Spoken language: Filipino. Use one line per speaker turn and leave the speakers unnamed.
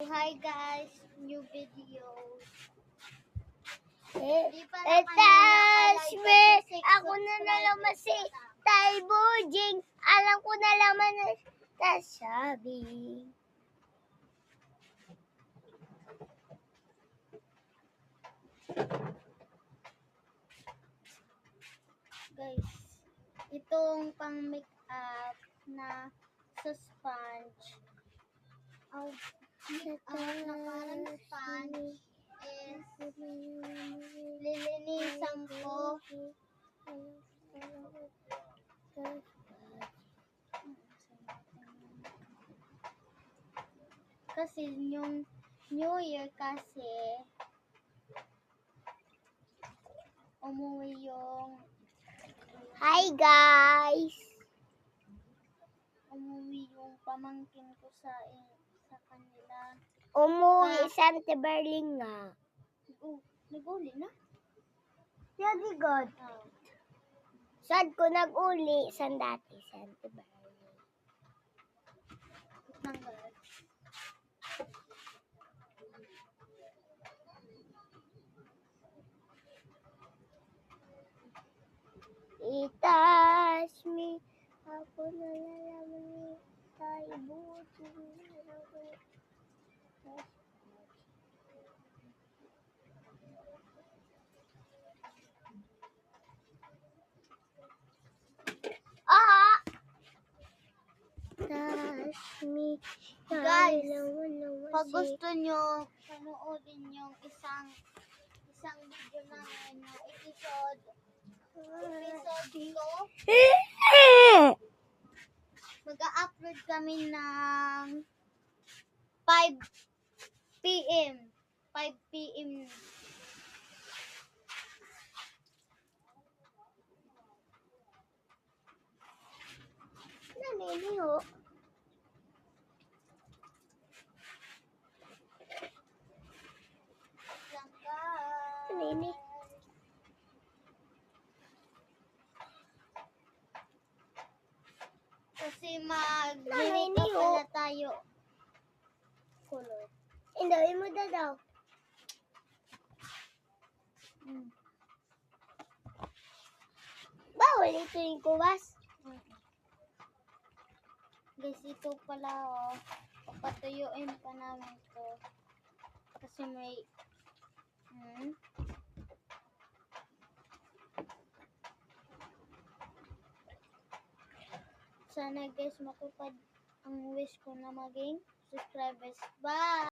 Hi guys, new video.
Ako na naman si Taibujing. Alam ko na naman na sasabi.
Guys, itong pang make-up na sa sponge. Na parang sponge is lilinisan ko. Kasi yung New Year kasi umuwi yung
Hi guys!
pamangkin ko sa kanila.
Umuwi Santa Berling nga.
Nag-uli na?
Yagi God.
Oh.
Saan ko nag-uli? Saan dati? Santa Berling.
Tanggal.
Itas me. Ako na nalaman ni Taibujing.
Guys, pag gusto nyo panoodin yung isang video namin na episode 2, mag-a-upload kami ng 5 PM. 5 PM.
Naniniho. Nini.
Kasi mag-makeup pala tayo. Color.
Indawin mo daw. Bawal ito yung kuwas.
Guys, ito pala papatuyuin pa namin to. Kasi may sana guys matupad ang wish ko na maging subscribers. Bye!